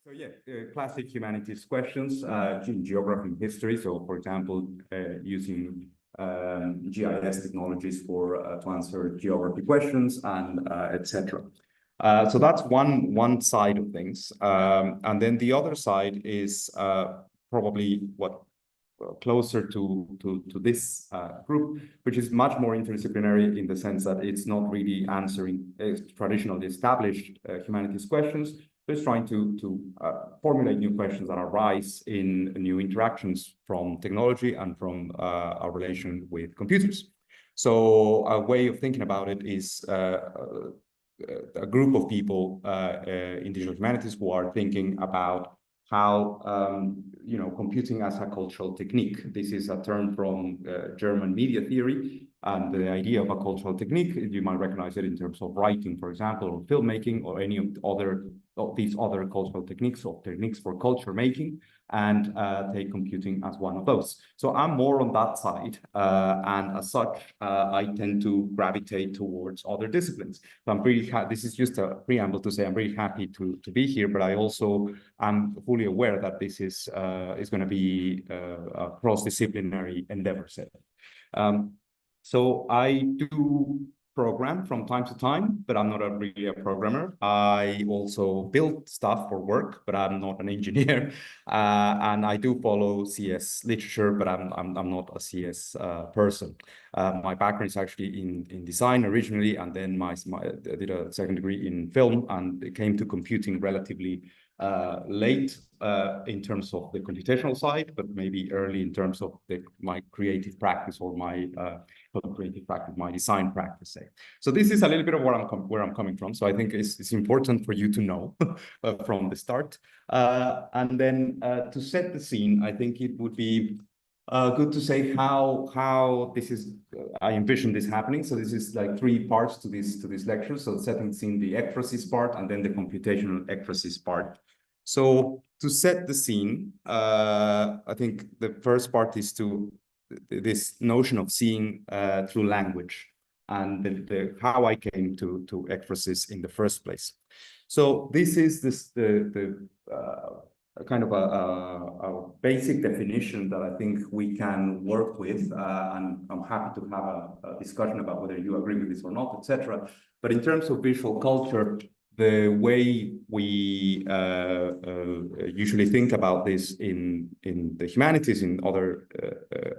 So yeah, classic humanities questions, geography and history. So for example, using GIS technologies for to answer geography questions and etc. So that's one side of things. And then the other side is probably what closer to this group, which is much more interdisciplinary in the sense that it's not really answering traditionally established humanities questions, but it's trying to formulate new questions that arise in new interactions from technology and from our relation with computers. So a way of thinking about it is a group of people in digital humanities who are thinking about how computing as a cultural technique. This is a term from German media theory, and the idea of a cultural technique, you might recognize it in terms of writing, for example, or filmmaking, or any of these other cultural techniques, or techniques for culture making, and take computing as one of those. So I'm more on that side, and as such, I tend to gravitate towards other disciplines. So I'm pretty this is just a preamble to say I'm really happy to be here, but I also am fully aware that this is going to be a cross-disciplinary endeavor set. So I do program from time to time, but I'm not really a programmer. I also build stuff for work, but I'm not an engineer. And I do follow CS literature, but I'm not a CS person. My background is actually in design originally, and then I did a second degree in film, and it came to computing relatively late in terms of the computational side, but maybe early in terms of my creative practice, or my creative practice, my design practice, say. So this is a little bit of where I'm coming from. So I think it's important for you to know from the start. And then to set the scene, I think it would be good to say how this is. I envision this happening. So this is like three parts to this lecture. So setting the scene, the ekphrasis part, and then the computational ekphrasis part. So to set the scene, I think the first part is this notion of seeing through language, and how I came to ekphrasis in the first place. So this is the kind of a basic definition that I think we can work with, and I'm happy to have a discussion about whether you agree with this or not, etc. But in terms of visual culture, the way we usually think about this in the humanities, in other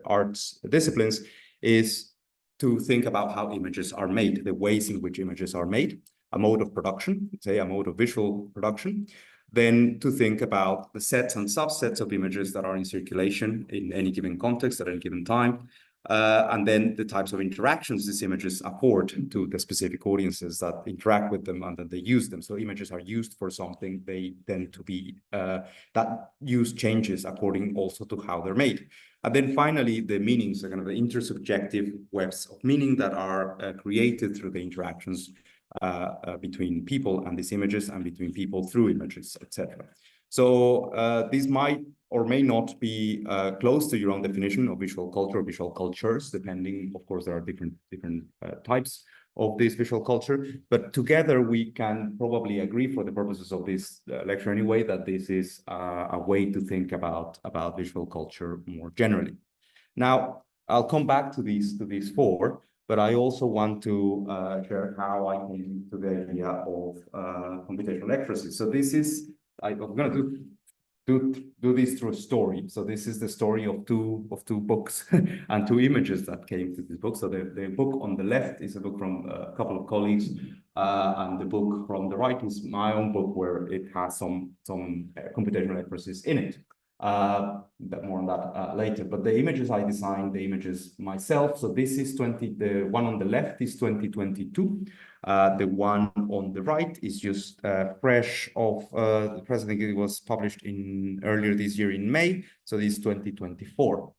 arts disciplines, is to think about how images are made, the ways in which images are made, a mode of production, say a mode of visual production, then to think about the sets and subsets of images that are in circulation in any given context at any given time, and then the types of interactions these images afford to the specific audiences that interact with them and that they use them. So images are used for something, they tend to be, that use changes according also to how they're made. And then finally, the meanings are kind of the intersubjective webs of meaning that are created through the interactions between people and these images, and between people through images, etc. So this might or may not be close to your own definition of visual culture or visual cultures, depending, of course, there are different types of this visual culture, but together we can probably agree, for the purposes of this lecture anyway, that this is a way to think about visual culture more generally. Now, I'll come back to these four, but I also want to share how I came to the idea of computational ekphrasis. So this is, I'm going to do this through a story. So this is the story of two books and two images that came to this book. So the book on the left is a book from a couple of colleagues, and the book from the right is my own book, where it has some computational ekphrasis in it. More on that later. But the images I designed, the images myself. So this is the one on the left is 2022. The one on the right is just fresh of the press. I think it was published earlier this year in May. So this is 2024.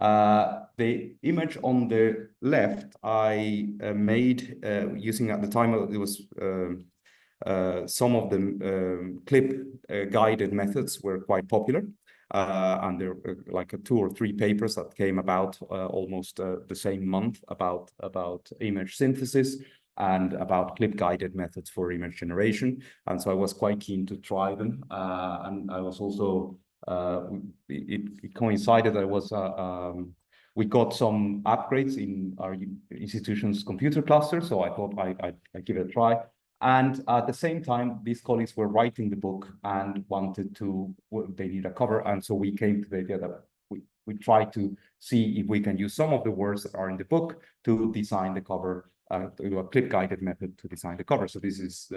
The image on the left I made using, at the time it was some of the clip guided methods were quite popular. And there were like 2 or 3 papers that came about almost the same month about image synthesis. and about clip-guided methods for image generation. And so I was quite keen to try them. And I was also, it coincided that I was, we got some upgrades in our institution's computer cluster, so I thought I'd give it a try. And at the same time, these colleagues were writing the book and wanted to, they need a cover. And so we came to the idea that we try to see if we can use some of the words that are in the book to design the cover, to do a clip-guided method to design the cover. So this is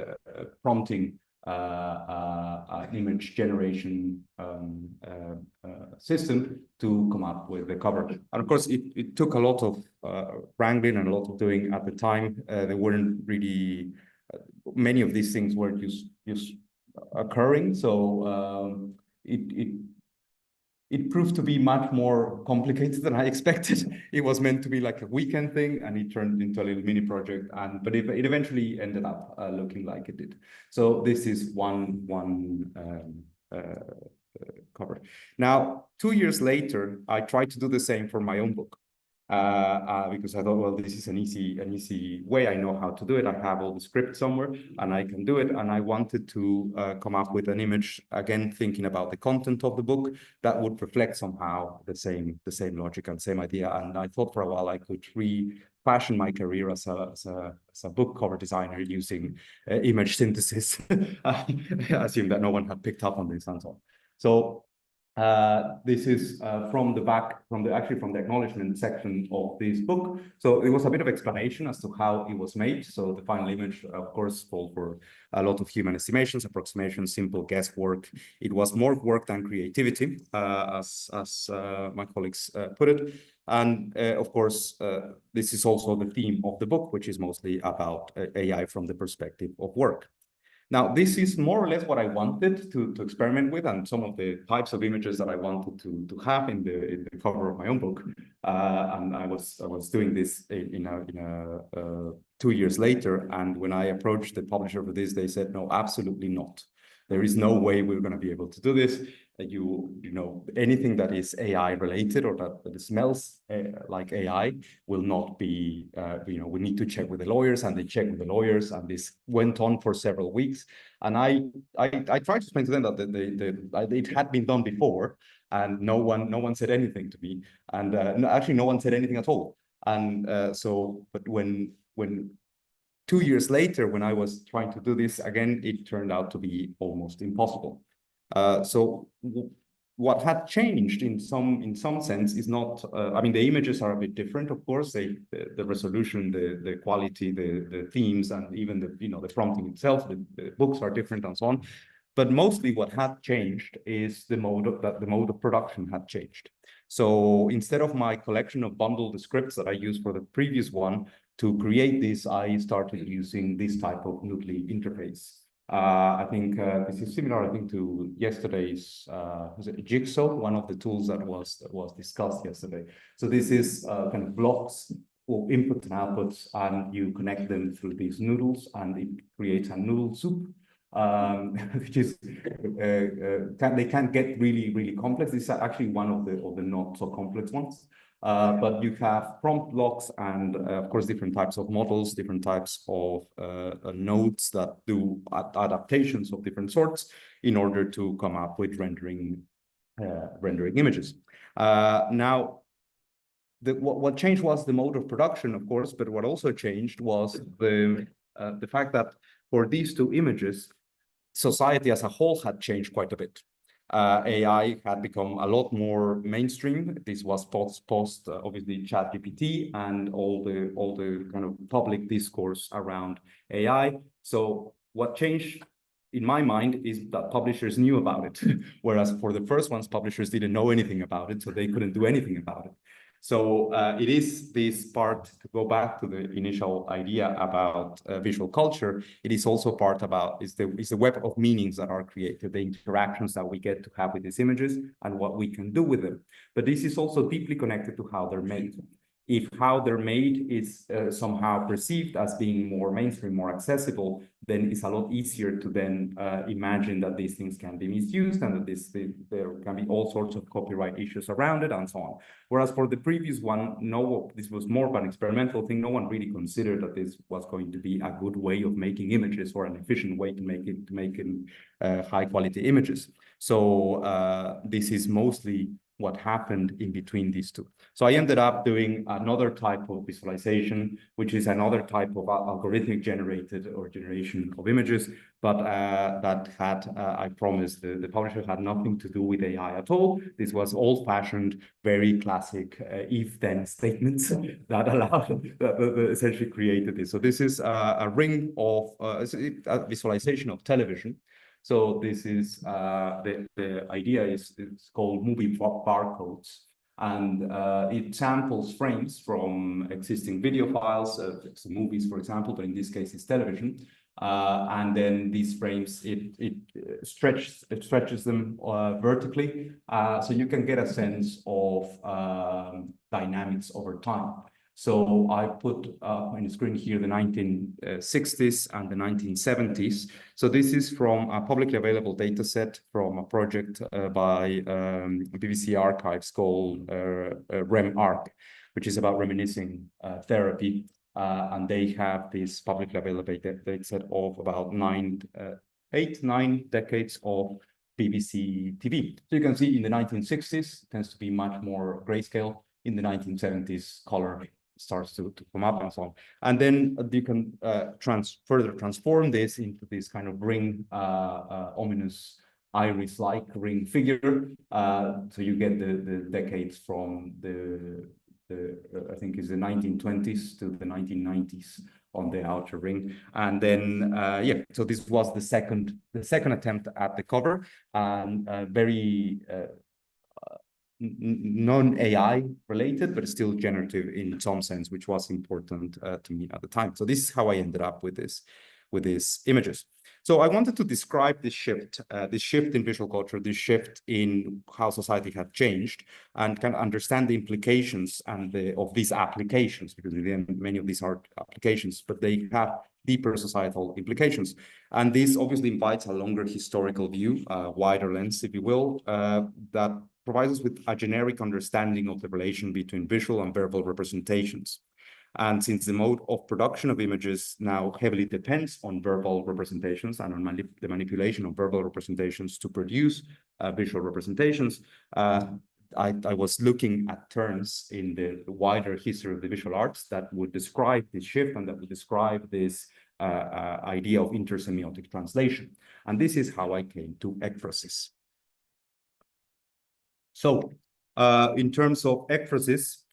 prompting image generation system to come up with the cover. And of course, it took a lot of wrangling and a lot of doing at the time. There weren't really, many of these things were just occurring. So it proved to be much more complicated than I expected. It was meant to be like a weekend thing, and it turned into a little mini project. But it eventually ended up looking like it did. So this is one cover. Now, 2 years later, I tried to do the same for my own book. Because I thought, well, this is an easy way. I know how to do it. I have all the script somewhere and I can do it. And I wanted to come up with an image, again, thinking about the content of the book that would reflect somehow the same logic and same idea. And I thought for a while I could refashion my career as a book cover designer using image synthesis. I assume that no one had picked up on this and so on. So this is from the acknowledgement section of this book. So it was a bit of explanation as to how it was made. So the final image, of course, called for a lot of human estimations, approximations, simple guesswork. It was more work than creativity, as my colleagues put it. And of course, this is also the theme of the book, which is mostly about AI from the perspective of work. Now, this is more or less what I wanted to experiment with, and some of the types of images that I wanted to have in the cover of my own book. And I was doing this in 2 years later. And when I approached the publisher for this, they said, no, absolutely not. There is no way we're going to be able to do this. You know, anything that is AI related or that smells like AI will not be, we need to check with the lawyers, and they checked with the lawyers, and this went on for several weeks. And I tried to explain to them that it had been done before, and no one said anything to me, and actually no one said anything at all. And but when 2 years later, when I was trying to do this again, it turned out to be almost impossible. So what had changed in some sense is not, I mean, the images are a bit different, of course, the resolution, the quality, the themes, and even the prompting itself, the books are different and so on. But mostly what had changed is the mode of production had changed. So instead of my collection of bundled scripts that I used for the previous one, to create this, I started using this type of Noodly interface. I think this is similar, I think, to yesterday's was it Jigsaw, one of the tools that was discussed yesterday. So this is kind of blocks of inputs and outputs, and you connect them through these noodles, and it creates a noodle soup. Which is they can get really complex. This is actually one of the not so complex ones. But you have prompt blocks and, of course, different types of models, different types of nodes that do adaptations of different sorts in order to come up with rendering images. Now, what changed was the mode of production, of course, but what also changed was the fact that for these two images, society as a whole had changed quite a bit. AI had become a lot more mainstream. This was post obviously ChatGPT and all the kind of public discourse around AI. So what changed in my mind is that publishers knew about it, whereas for the first ones, publishers didn't know anything about it, so they couldn't do anything about it. So it is this part, to go back to the initial idea about visual culture, it is also part about, is the web of meanings that are created, the interactions that we get to have with these images and what we can do with them. But this is also deeply connected to how they're made. If how they're made is somehow perceived as being more mainstream, more accessible, then it's a lot easier to then imagine that these things can be misused and that there can be all sorts of copyright issues around it and so on. Whereas for the previous one, this was more of an experimental thing. No one really considered that this was going to be a good way of making images or an efficient way to make high quality images. So this is mostly what happened in between these two. So I ended up doing another type of visualization, which is another type of algorithmic generated or generation of images, but that had, I promised the publisher, had nothing to do with AI at all. This was old-fashioned, very classic if-then statements that allowed, that essentially created this. So this is a ring of, a visualization of television. So this is the idea is it's called movie barcodes, and it samples frames from existing video files, some movies, for example, but in this case it's television. And then these frames, it stretches them vertically, so you can get a sense of dynamics over time. So I put on the screen here the 1960s and the 1970s. So this is from a publicly available data set from a project by BBC Archives called REM-ARC, which is about reminiscing therapy. And they have this publicly available data set of about 9 decades of BBC TV. So you can see in the 1960s, it tends to be much more grayscale. In the 1970s, color starts to come up and so on. And then you can further transform this into this kind of ring, ominous iris-like ring figure. So you get the decades from I think is the 1920s to the 1990s on the outer ring. And then, yeah, so this was the second attempt at the cover, and very non-AI related, but still generative in some sense, which was important to me at the time. So this is how I ended up with these images. So I wanted to describe this shift in visual culture, this shift in how society had changed, and kind of understand the implications of these applications, because in the end, many of these are applications, but they have deeper societal implications. And this obviously invites a longer historical view, wider lens, if you will, that provides us with a generic understanding of the relation between visual and verbal representations. And since the mode of production of images now heavily depends on verbal representations and on the manipulation of verbal representations to produce visual representations, I was looking at terms in the wider history of the visual arts that would describe this shift and that would describe this idea of inter-semiotic translation. And this is how I came to ekphrasis. So in terms of ekphrasis,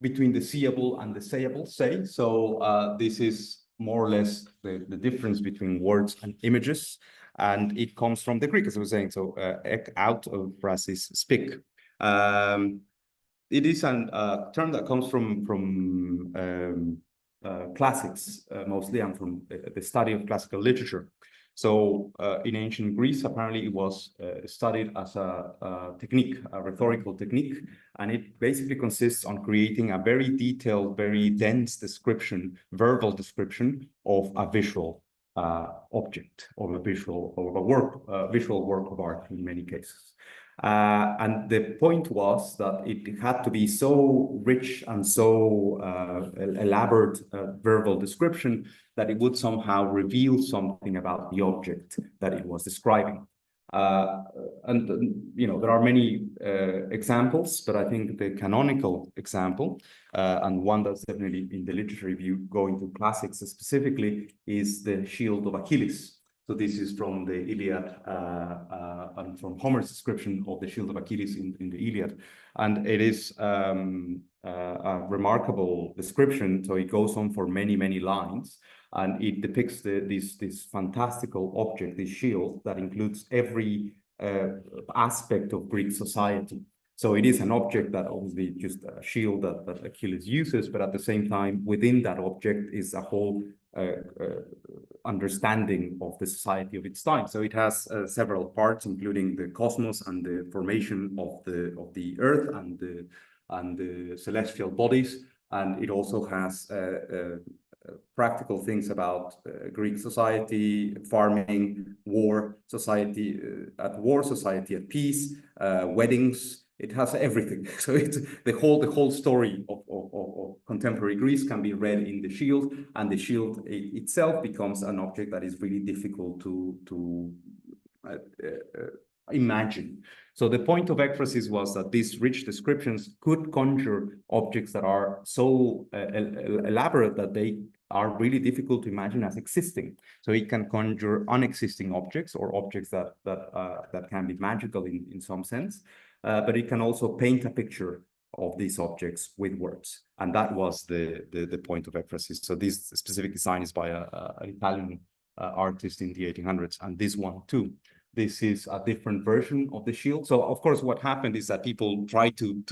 between the seeable and the sayable, so this is more or less the difference between words and images, and it comes from the Greek, as I was saying, so ek out of phrasis speak. It is a term that comes from classics mostly, and from the study of classical literature. So in ancient Greece, apparently it was studied as a technique, a rhetorical technique, and it basically consists on creating a very detailed, very dense description, verbal description of a visual object, or a visual work of art in many cases. And the point was that it had to be so rich and so elaborate verbal description that it would somehow reveal something about the object that it was describing. And you know, there are many examples, but I think the canonical example, and one that's definitely in the literature review going to classics specifically, is the shield of Achilles. So this is from the Iliad, and from Homer's description of the shield of Achilles in the Iliad. And it is a remarkable description. So it goes on for many, many lines. And it depicts this fantastical object, this shield, that includes every aspect of Greek society. So it is an object that obviously just a shield that Achilles uses, but at the same time, within that object is a whole understanding of the society of its time. So it has several parts, including the cosmos and the formation of the earth and and the celestial bodies. And it also has practical things about Greek society, farming, war, society at war, society at peace, weddings. It has everything. So it's the whole story of contemporary Greece can be read in the shield, and the shield itself becomes an object that is really difficult to imagine. So the point of ekphrasis was that these rich descriptions could conjure objects that are so elaborate that they are really difficult to imagine as existing. So it can conjure unexisting objects, or objects that can be magical in some sense, but it can also paint a picture of these objects with words. And that was the point of ekphrasis. So this specific design is by an Italian artist in the 1800s, and this one too. This is a different version of the shield. So of course, what happened is that people try to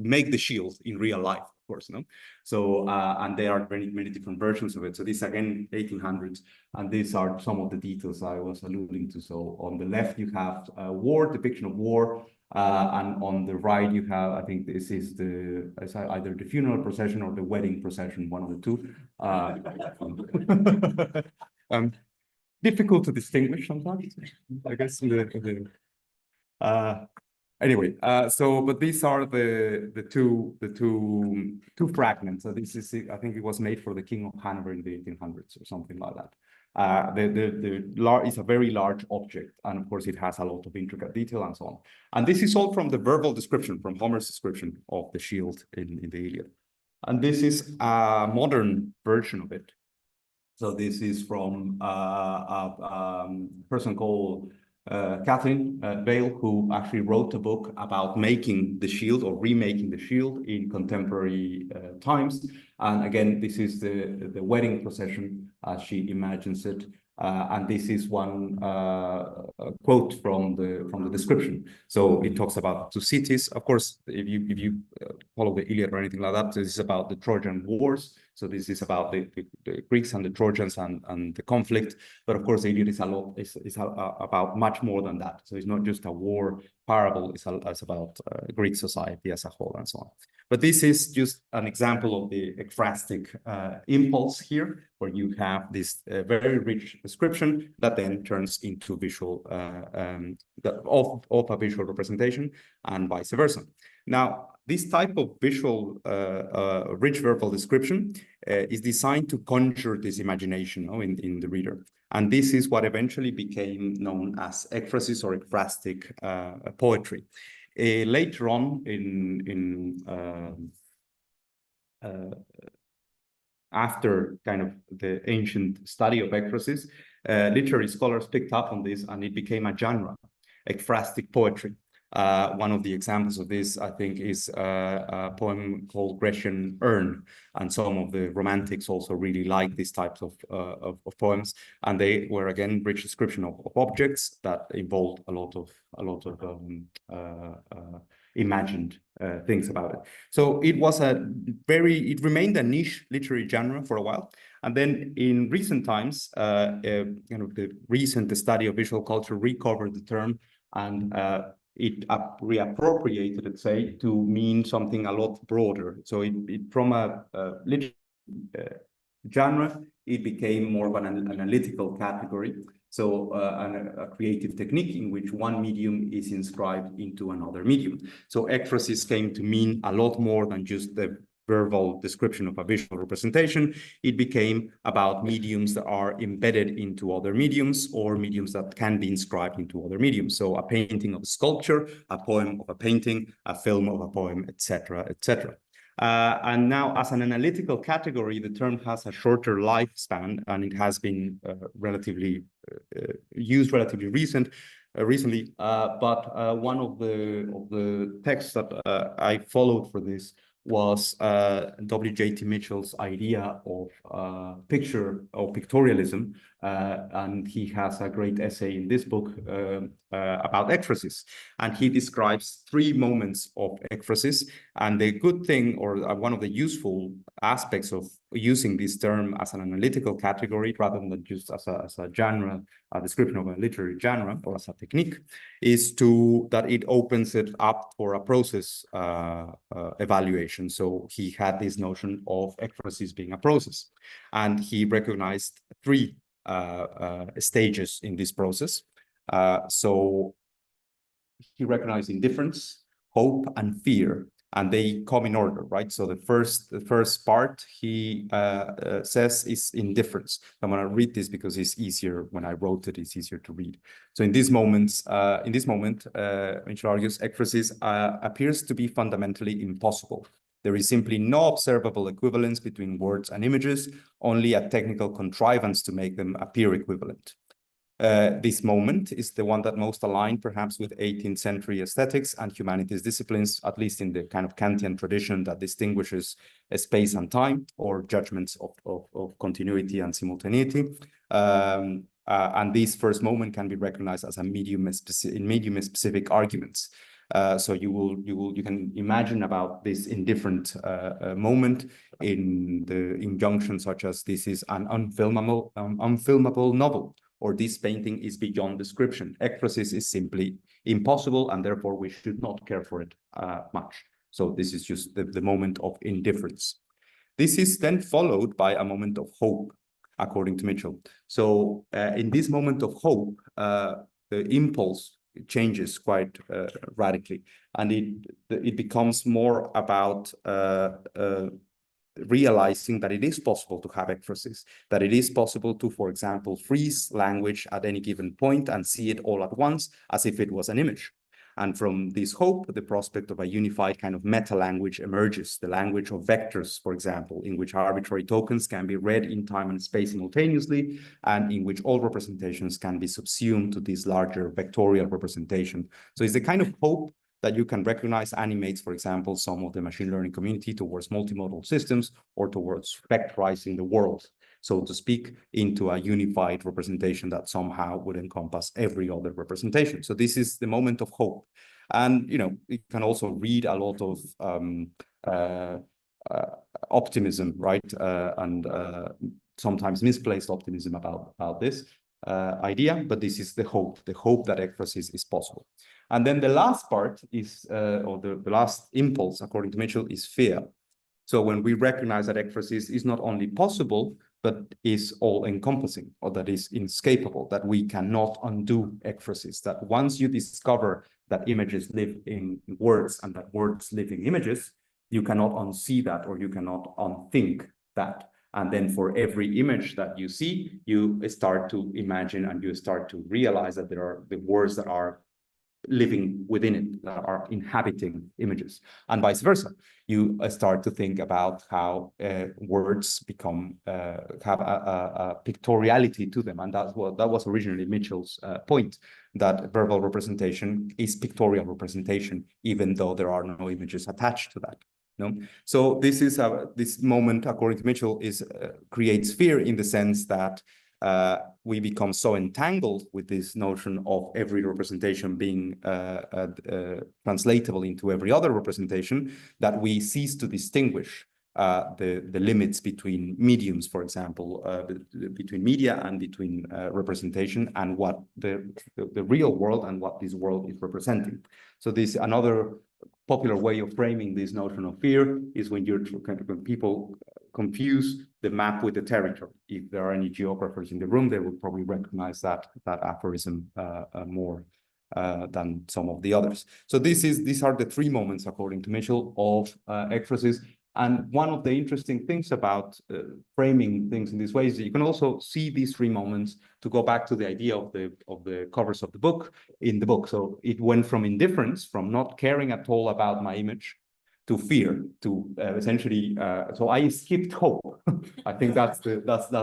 make the shield in real life, of course, no? So and there are many different versions of it. So this again, 1800s, and these are some of the details I was alluding to. So on the left you have war, depiction of war, and on the right you have, I think this is either the funeral procession or the wedding procession, one of the two. Difficult to distinguish sometimes, I guess. Anyway, but these are the two fragments. So this is, I think it was made for the King of Hanover in the 1800s or something like that. It's a very large object, and of course it has a lot of intricate detail and so on. And this is all from the verbal description, from Homer's description of the shield in the Iliad. And this is a modern version of it. So this is from a person called Catherine Bale, who actually wrote a book about making the shield or remaking the shield in contemporary times. And again, this is the wedding procession as she imagines it. And this is one quote from the description. So it talks about two cities. Of course, if you follow the Iliad or anything like that, this is about the Trojan Wars. So this is about the Greeks and the Trojans and the conflict. But of course, the Iliad is about much more than that. So it's not just a war parable. It's about Greek society as a whole and so on. But this is just an example of the ekphrastic impulse here, where you have this very rich description that then turns into visual of a visual representation, and vice versa. Now, this type of visual, rich verbal description is designed to conjure this imagination in the reader. And this is what eventually became known as ekphrasis or ekphrastic poetry. Later on after kind of the ancient study of ekphrasis, literary scholars picked up on this, and it became a genre, ekphrastic poetry. One of the examples of this, I think, is a poem called Grecian Urn, and some of the romantics also really like these types of poems, and they were again rich description of objects that involved a lot of imagined things about it. So it was it remained a niche literary genre for a while, and then in recent times, the recent study of visual culture recovered the term, and it reappropriated, let's say, to mean something a lot broader. So it from a literary genre, it became more of an analytical category. So a creative technique in which one medium is inscribed into another medium. So ekphrasis came to mean a lot more than just the verbal description of a visual representation. It became about mediums that are embedded into other mediums, or mediums that can be inscribed into other mediums. So a painting of a sculpture, a poem of a painting, a film of a poem, etc., etc. And now, as an analytical category, the term has a shorter lifespan, and it has been used relatively recently. But one of the texts that I followed for this was W.J.T. Mitchell's idea of picture or pictorialism, and he has a great essay in this book about ekphrasis, and he describes 3 moments of ekphrasis. And the good thing, or one of the useful aspects of using this term as an analytical category rather than just as a genre, a description of a literary genre or as a technique, is that it opens it up for a process evaluation. So he had this notion of ekphrasis being a process, and he recognized three stages in this process. So he recognized indifference, hope, and fear, and they come in order, right? So the first part he says is indifference. I'm going to read this because it's easier. When I wrote it, it's easier to read. So in this moment, Mitchell argues, ekphrasis appears to be fundamentally impossible. There is simply no observable equivalence between words and images, only a technical contrivance to make them appear equivalent. This moment is the one that most aligned perhaps with 18th century aesthetics and humanities disciplines, at least in the kind of Kantian tradition that distinguishes space and time, or judgments of continuity and simultaneity. And this first moment can be recognized as a medium-specific arguments. So you can imagine about this indifferent moment in the injunction such as this is an unfilmable novel, or this painting is beyond description. Ekphrasis is simply impossible, and therefore we should not care for it much. So this is just the moment of indifference. This is then followed by a moment of hope, according to Mitchell. So in this moment of hope, the impulse changes quite radically, and it becomes more about realizing that it is possible to have ekphrasis, that it is possible to, for example, freeze language at any given point and see it all at once as if it was an image. And from this hope, the prospect of a unified kind of meta-language emerges, the language of vectors, for example, in which arbitrary tokens can be read in time and space simultaneously, and in which all representations can be subsumed to this larger vectorial representation. So it's the kind of hope that you can recognize animates, for example, some of the machine learning community towards multimodal systems or towards vectorizing the world, so to speak, into a unified representation that somehow would encompass every other representation. So this is the moment of hope. And, you know, you can also read a lot of optimism, right? And sometimes misplaced optimism about this idea, but this is the hope that ekphrasis is possible. And then the last part is, or the last impulse, according to Mitchell, is fear. So when we recognize that ekphrasis is not only possible, but is all-encompassing, or that is inescapable, that we cannot undo ekphrasis, that once you discover that images live in words and that words live in images, you cannot unsee that, or you cannot unthink that. And then for every image that you see, you start to imagine and you start to realize that there are the words that are living within it, that are inhabiting images, and vice versa. You start to think about how words become have a pictoriality to them, and that was originally Mitchell's point, that verbal representation is pictorial representation, even though there are no images attached to that. No, so this is this moment, according to Mitchell, is creates fear in the sense that we become so entangled with this notion of every representation being translatable into every other representation that we cease to distinguish the limits between mediums, for example, between media and between representation, and what the real world and what this world is representing. So this another popular way of framing this notion of fear is when when people confuse the map with the territory. If there are any geographers in the room, they will probably recognize that aphorism more than some of the others. So these are the three moments, according to Mitchell, of ekphrasis. And one of the interesting things about framing things in this way is that you can also see these three moments, to go back to the idea of the covers of the book, in the book. So it went from indifference, from not caring at all about my image, to fear, to essentially, so I skipped hope. I think that's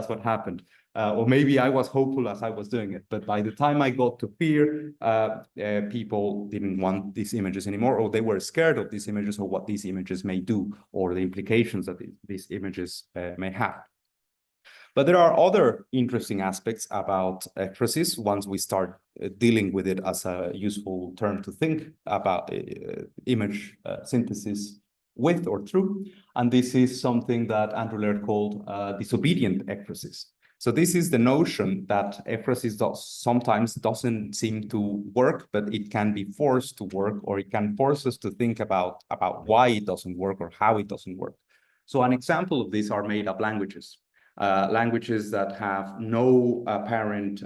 what happened. Or maybe I was hopeful as I was doing it, but by the time I got to fear, people didn't want these images anymore, or they were scared of these images, or what these images may do, or the implications that these images may have. But there are other interesting aspects about ekphrasis once we start dealing with it as a useful term to think about image synthesis with or through. And this is something that Andrew Laird called disobedient ekphrasis. So this is the notion that ekphrasis sometimes doesn't seem to work, but it can be forced to work, or it can force us to think about why it doesn't work or how it doesn't work. So an example of these are made-up languages. Languages that have no apparent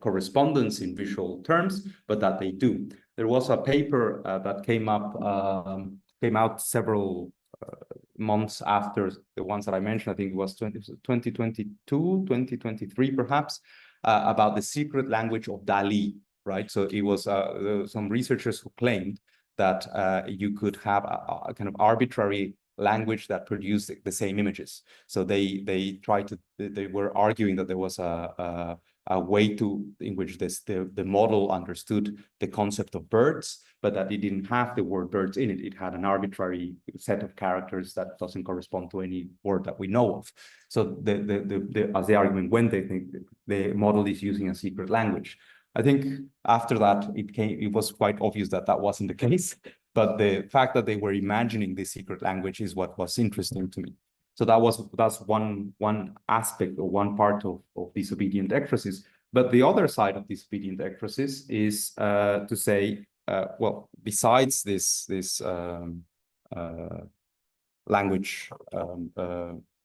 correspondence in visual terms, but that they do. There was a paper that came out several months after the ones that I mentioned. I think it was 2022, 2023, perhaps, about the secret language of Dali, right? So it was some researchers who claimed that you could have a kind of arbitrary language that produced the same images. So they were arguing that there was a way in which the model understood the concept of birds, but that it didn't have the word birds in it. It had an arbitrary set of characters that doesn't correspond to any word that we know of. So as the argument went, they think the model is using a secret language. I think after that, it was quite obvious that that wasn't the case. But the fact that they were imagining this secret language is what was interesting to me. So that's one aspect or one part of disobedient ekphrasis. But the other side of disobedient ekphrasis is to say, well, besides this language,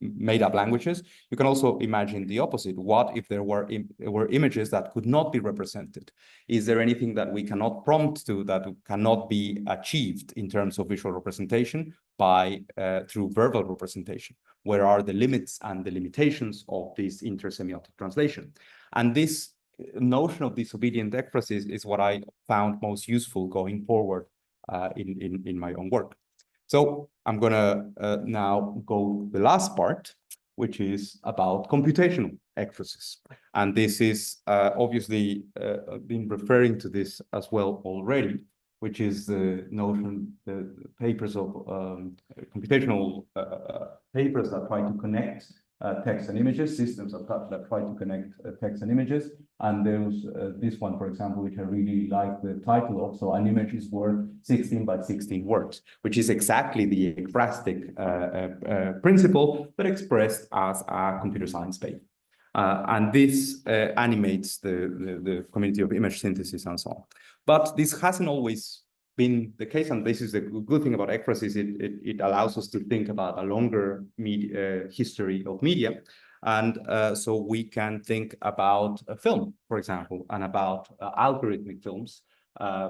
made-up languages, you can also imagine the opposite. What if there were images that could not be represented? Is there anything that we cannot prompt to, that cannot be achieved in terms of visual representation through verbal representation? Where are the limits and the limitations of this inter-semiotic translation? And this notion of disobedient ekphrasis is what I found most useful going forward in my own work. So I'm going to now go to the last part, which is about computational ekphrasis. And this is obviously been referring to this as well already, which is the notion, the papers of computational papers that try to connect text and images, systems that try to connect text and images. And there's this one, for example, which I really like the title of. So an image is worth 16 by 16 words, which is exactly the ekphrastic principle, but expressed as a computer science paper. And this animates the community of image synthesis and so on. But this hasn't always been the case, and this is the good thing about ekphrasis. It allows us to think about a longer history of media, and so we can think about a film, for example, and about algorithmic films,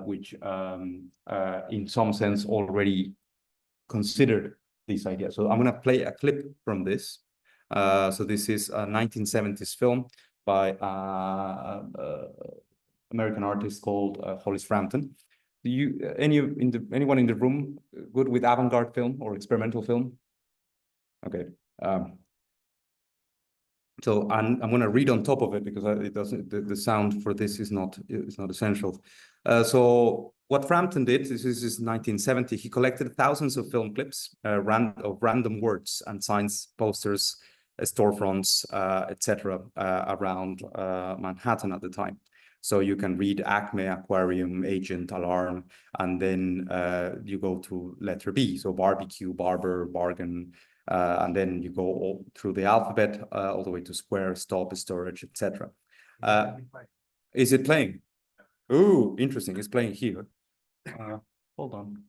which in some sense already considered this idea. So I'm going to play a clip from this. So this is a 1970s film by American artist called Hollis Frampton. Anyone in the room good with avant-garde film or experimental film? Okay. So I'm going to read on top of it because it doesn't. The sound for this is not essential. So what Frampton did, this is 1970. He collected thousands of film clips of random words and signs, posters, storefronts, etc. Around Manhattan at the time. So you can read Acme, Aquarium, Agent, Alarm, and then you go to letter B. So barbecue, barber, bargain, and then you go all through the alphabet all the way to square, stop, storage, etc. Is it playing? Oh, interesting. It's playing here. Hold on.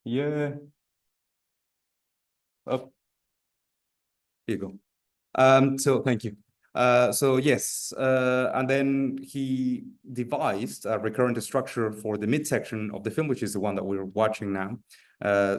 Yeah. Up. Here you go. So thank you. So yes, and then he devised a recurrent structure for the midsection of the film, which is the one that we're watching now.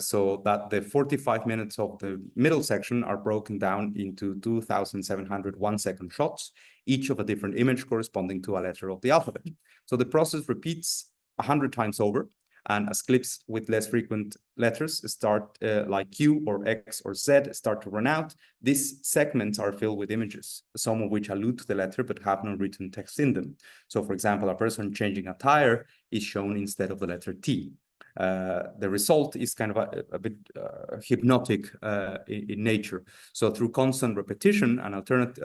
So that the 45 minutes of the middle section are broken down into 2,700 1-second shots, each of a different image corresponding to a letter of the alphabet. So the process repeats 100 times over. And as clips with less frequent letters start like Q or X or Z start to run out, these segments are filled with images, some of which allude to the letter but have no written text in them. So for example, a person changing a tire is shown instead of the letter T. the result is kind of a bit hypnotic in nature. So through constant repetition and alternate,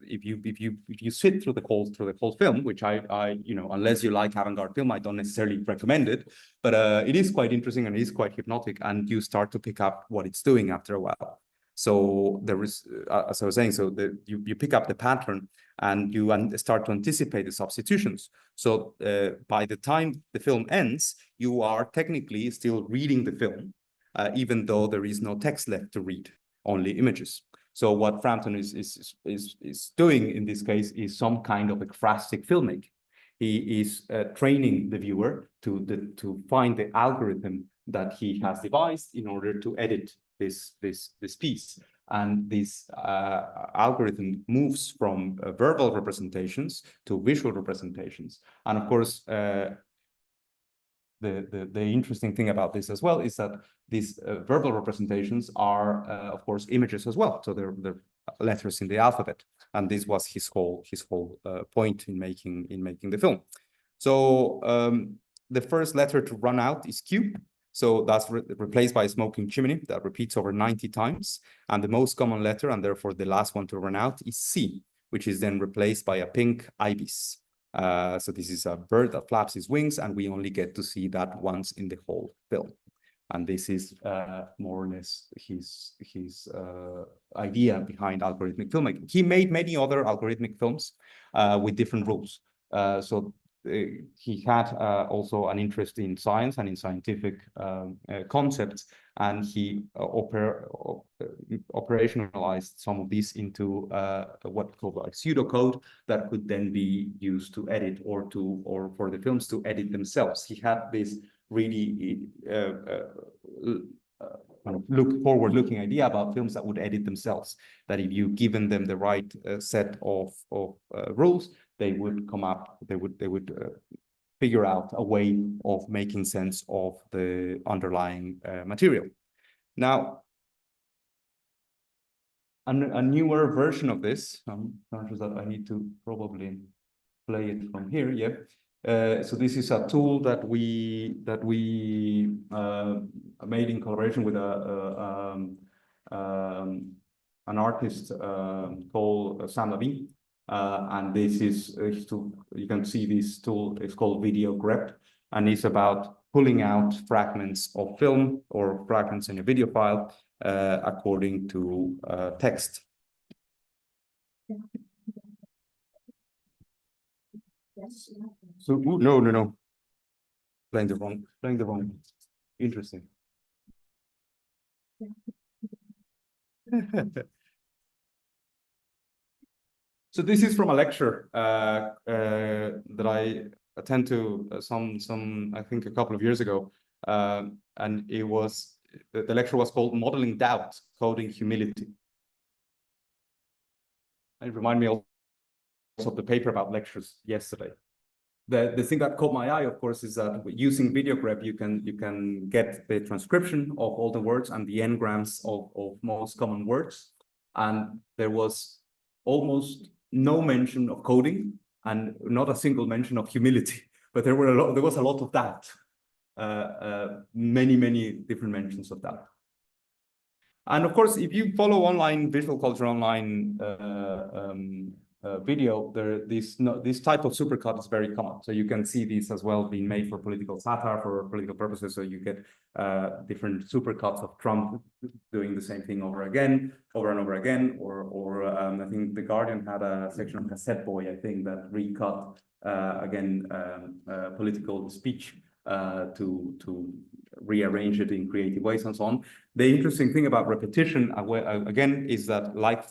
if you sit through the whole film, which I you know, unless you like avant-garde film, I don't necessarily recommend it, but it is quite interesting and it is quite hypnotic, and you start to pick up what it's doing after a while. So there is, as I was saying, so you pick up the pattern and you start to anticipate the substitutions. So by the time the film ends, you are technically still reading the film, even though there is no text left to read, only images. So what Frampton is doing in this case is some kind of ekphrastic filmmaking. He is training the viewer to find the algorithm that he has devised in order to edit this piece. And this algorithm moves from verbal representations to visual representations. And of course, the interesting thing about this as well is that these verbal representations are, of course, images as well. So they're letters in the alphabet, and this was his whole point in making the film. So the first letter to run out is Q. So that's replaced by a smoking chimney that repeats over 90 times. And the most common letter, and therefore the last one to run out, is C, which is then replaced by a pink ibis. So this is a bird that flaps his wings, and we only get to see that once in the whole film. And this is more or less his idea behind algorithmic filmmaking. He made many other algorithmic films with different rules. He had also an interest in science and in scientific concepts, and he operationalized some of these into what called like pseudocode that could then be used to edit or for the films to edit themselves. He had this really kind of forward-looking idea about films that would edit themselves. That if you given them the right set of rules, they would come up. They would figure out a way of making sense of the underlying material. Now, a newer version of this. I'm conscious that I need to probably play it from here. Yeah. So this is a tool that we made in collaboration with an artist called Sam Levine. And this is you can see this tool is called Video Grep, and it's about pulling out fragments of film or fragments in a video file according to text. So no, playing the wrong. Interesting. So this is from a lecture that I attended to I think a couple of years ago, and it was the lecture was called "Modeling Doubt, Coding Humility." It reminded me also of the paper about lectures yesterday. The thing that caught my eye, of course, is that using Video Grep, you can get the transcription of all the words and the n-grams of most common words, and there was almost no mention of coding and not a single mention of humility, but there was a lot of that, many different mentions of that. And of course, if you follow online visual culture online video, this type of supercut is very common. So you can see these as well being made for political satire, for political purposes. So you get different supercuts of Trump doing the same thing over and over again. Or I think The Guardian had a section of Cassette Boy, I think, that recut again political speech to rearrange it in creative ways and so on. The interesting thing about repetition, again, is that like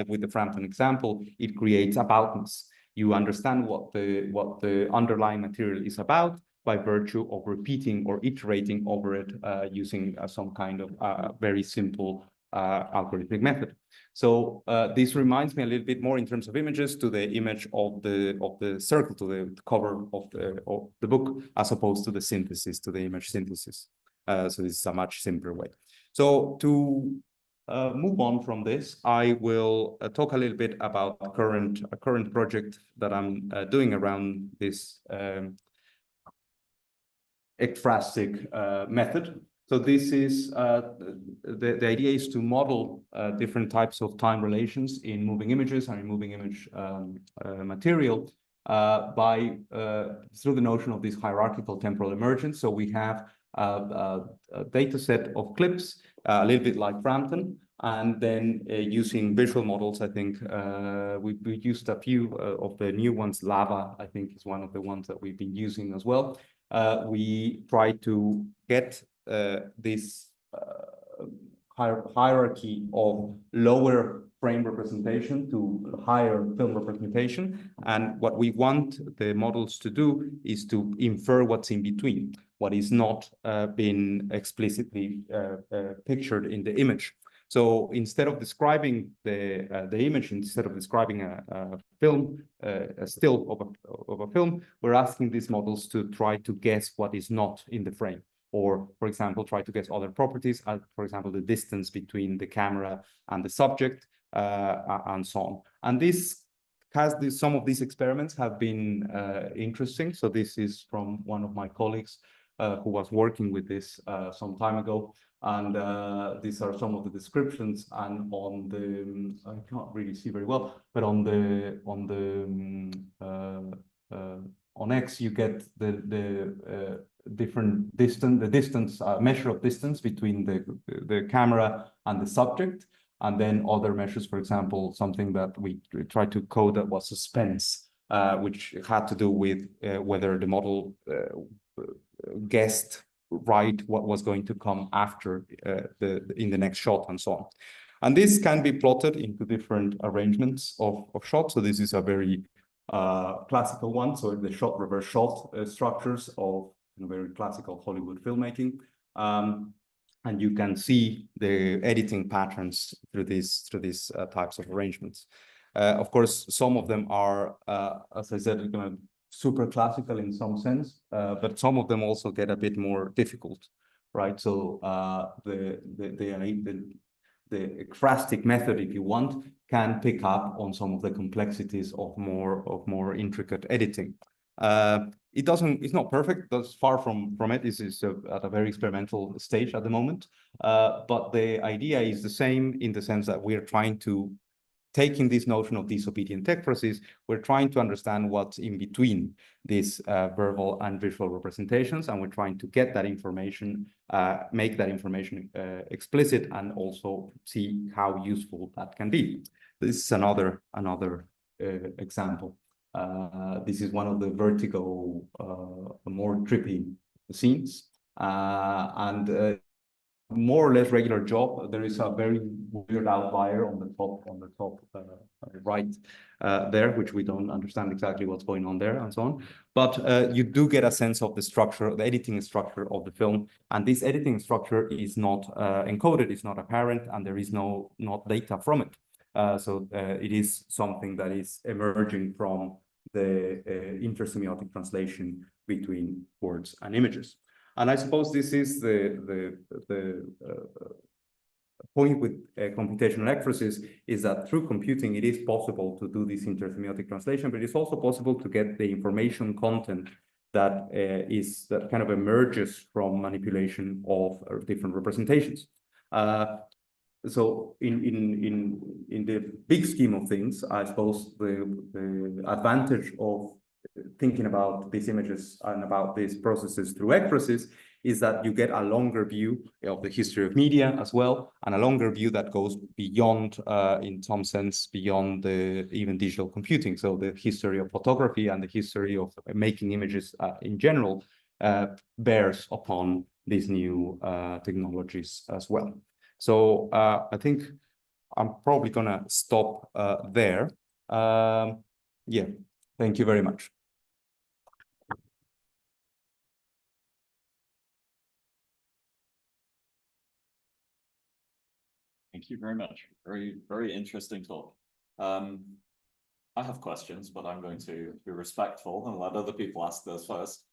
with the Frampton example, it creates aboutness. You understand what the underlying material is about by virtue of repeating or iterating over it using some kind of very simple algorithmic method. So this reminds me a little bit more in terms of images to the image of the circle, to the cover of the book, as opposed to the synthesis, to the image synthesis. So this is a much simpler way. So to move on from this, I will talk a little bit about a current project that I'm doing around this ekphrastic method. So this is the idea is to model different types of time relations in moving images and in moving image material through the notion of this hierarchical temporal emergence. So we have a data set of clips, a little bit like Frampton, and then using visual models, I think we used a few of the new ones. Lava, I think, is one of the ones that we've been using as well. We try to get this hierarchy of lower frame representation to higher film representation. And what we want the models to do is to infer what's in between, what is not been explicitly pictured in the image. So instead of describing the image, instead of describing a film, a still of a film, we're asking these models to try to guess what is not in the frame. Or, for example, try to guess other properties, for example, the distance between the camera and the subject, and so on. And some of these experiments have been interesting. So this is from one of my colleagues who was working with this some time ago. And these are some of the descriptions. And on the, I can't really see very well, but on X, you get the different distance, measure of distance between the camera and the subject, and then other measures, for example, something that we tried to code that was suspense, which had to do with whether the model guessed right what was going to come after in the next shot, and so on. And this can be plotted into different arrangements of shots. So this is a very classical one. So the shot reverse shot structures of very classical Hollywood filmmaking. And you can see the editing patterns through these types of arrangements. Of course, some of them are, as I said, kind of super classical in some sense, but some of them also get a bit more difficult, right? So the ekphrastic method, if you want, can pick up on some of the complexities of more intricate editing. It's not perfect. That's far from it. This is at a very experimental stage at the moment. But the idea is the same in the sense that we're trying to, taking this notion of disobedient ekphrasis, we're trying to understand what's in between these verbal and visual representations, and we're trying to get that information, make that information explicit, and also see how useful that can be. This is another example. This is one of the vertigo, more trippy scenes, and more or less regular job. There is a very weird outlier on the top right there, which we don't understand exactly what's going on there, and so on. But you do get a sense of the structure, the editing structure of the film, and this editing structure is not encoded, it's not apparent, and there is not data from it. So it is something that is emerging from the inter-semiotic translation between words and images. And I suppose this is the point with computational ekphrasis, is that through computing, it is possible to do this inter-semiotic translation, but it's also possible to get the information content that that kind of emerges from manipulation of different representations. So in the big scheme of things, I suppose the advantage of thinking about these images and about these processes through ekphrasis is that you get a longer view of the history of media as well, and a longer view that goes beyond, in some sense, beyond even digital computing. So the history of photography and the history of making images in general bears upon these new technologies as well. So I think I'm probably gonna stop there. Yeah, thank you very much. Thank you very much. Very, very interesting talk. I have questions, but I'm going to be respectful and let other people ask those first.